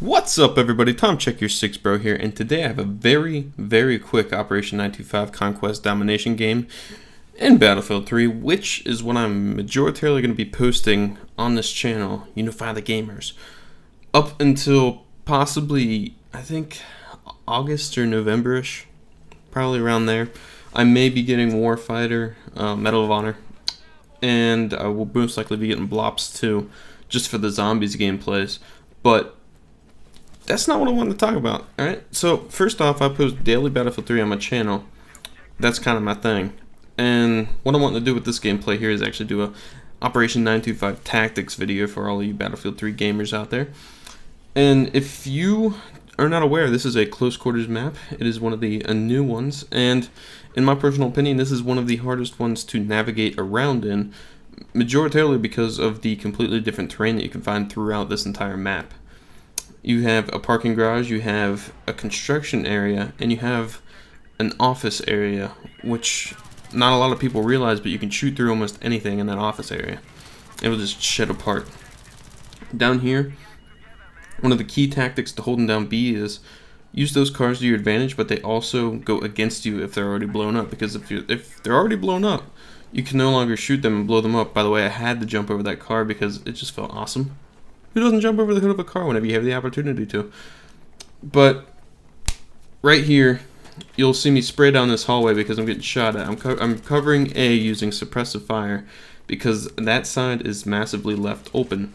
What's up, everybody? Tom Check Your 6 Bro here, and today I have a very quick Operation 925 Conquest Domination game in Battlefield 3, which is what I'm majoritarily going to be posting on this channel, Unify the Gamers, up until possibly, I think, August or November-ish, probably around there. I may be getting Warfighter, Medal of Honor, and I will most likely be getting Blops too, just for the Zombies gameplays, but that's not what I wanted to talk about, alright? So, first off, I post daily Battlefield 3 on my channel. That's kind of my thing. And what I want to do with this gameplay here is actually do a Operation 925 Tactics video for all of you Battlefield 3 gamers out there. And if you are not aware, this is a close quarters map. It is one of the new ones, and in my personal opinion, this is one of the hardest ones to navigate around in, majoritarily because of the completely different terrain that you can find throughout this entire map. You have a parking garage, you have a construction area, and you have an office area, which not a lot of people realize, but you can shoot through almost anything in that office area. It will just shed apart. Down here, one of the key tactics to holding down B is use those cars to your advantage, but they also go against you if they're already blown up, because if they're already blown up, you can no longer shoot them and blow them up. By the way, I had to jump over that car because it just felt awesome. Who doesn't jump over the hood of a car whenever you have the opportunity to? But right here, you'll see me spray down this hallway because I'm getting shot at. I'm covering A using suppressive fire because that side is massively left open.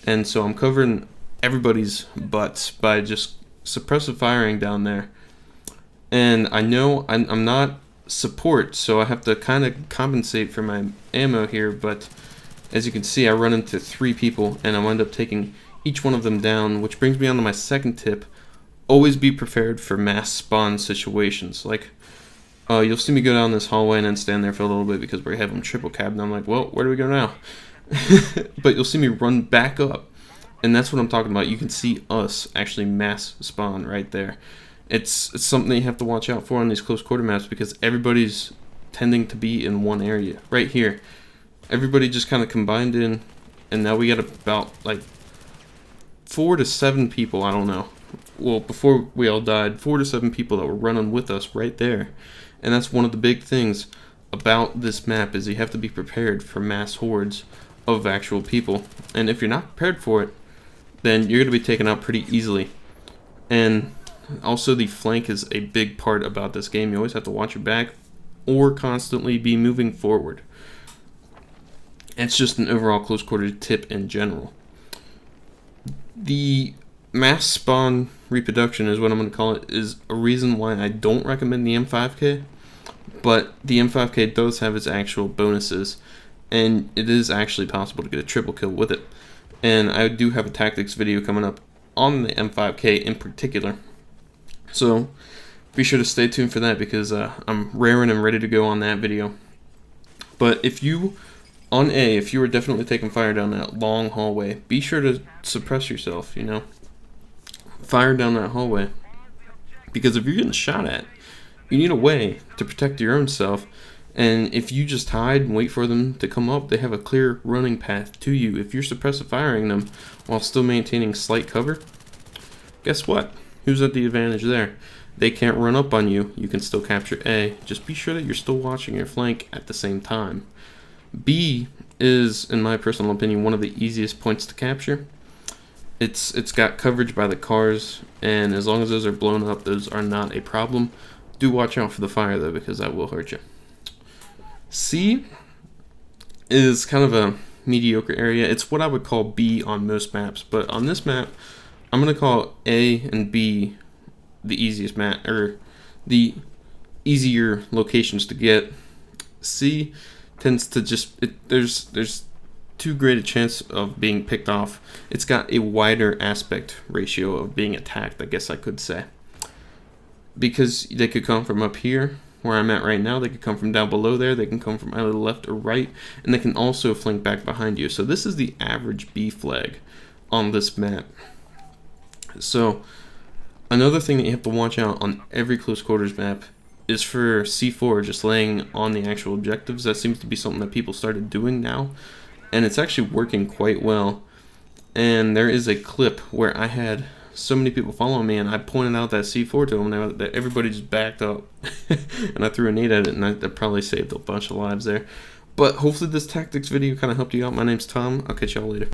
And so I'm covering everybody's butts by just suppressive firing down there. And I know I'm not support, so I have to kind of compensate for my ammo here, but as you can see, I run into 3 people, and I wind up taking each one of them down, which brings me on to my second tip. Always be prepared for mass spawn situations. Like, you'll see me go down this hallway and then stand there for a little bit because we have them triple cabbed, and I'm like, well, where do we go now? But you'll see me run back up, and that's what I'm talking about. You can see us actually mass spawn right there. It's something that you have to watch out for on these close quarter maps because everybody's tending to be in one area. Right here. Everybody just kind of combined in, and now we got about like 4 to 7 people, I don't know. Well, before we all died, 4 to 7 people that were running with us right there. And that's one of the big things about this map is you have to be prepared for mass hordes of actual people. And if you're not prepared for it, then you're going to be taken out pretty easily. And also the flank is a big part about this game. You always have to watch your back or constantly be moving forward. It's just an overall close quarter tip in general. The mass spawn reproduction is what I'm going to call it, is a reason why I don't recommend the M5K, but the M5K does have its actual bonuses, and it is actually possible to get a triple kill with it. And I do have a tactics video coming up on the M5K in particular, so be sure to stay tuned for that because I'm raring and ready to go on that video. But if you on A, if you were definitely taking fire down that long hallway, be sure to suppress yourself, you know. Fire down that hallway. Because if you're getting shot at, you need a way to protect your own self. And if you just hide and wait for them to come up, they have a clear running path to you. If you're suppressive firing them while still maintaining slight cover, guess what? Who's at the advantage there? They can't run up on you. You can still capture A. Just be sure that you're still watching your flank at the same time. B is, in my personal opinion, one of the easiest points to capture. It's got coverage by the cars, and as long as those are blown up, those are not a problem. Do watch out for the fire, though, because that will hurt you. C is kind of a mediocre area. It's what I would call B on most maps, but on this map, I'm going to call A and B the easiest map, or the easier locations to get. C tends to just, there's too great a chance of being picked off. It's got a wider aspect ratio of being attacked, I guess I could say. Because they could come from up here, where I'm at right now, they could come from down below there, they can come from either left or right, and they can also flank back behind you. So this is the average B flag on this map. So another thing that you have to watch out on every close quarters map is for C4 just laying on the actual objectives. That seems to be something that people started doing now, and it's actually working quite well. And there is a clip where I had so many people following me, and I pointed out that C4 to them, and that everybody just backed up. And I threw a nade at it, and that probably saved a bunch of lives there. But hopefully this tactics video kind of helped you out. My name's Tom. I'll catch y'all later.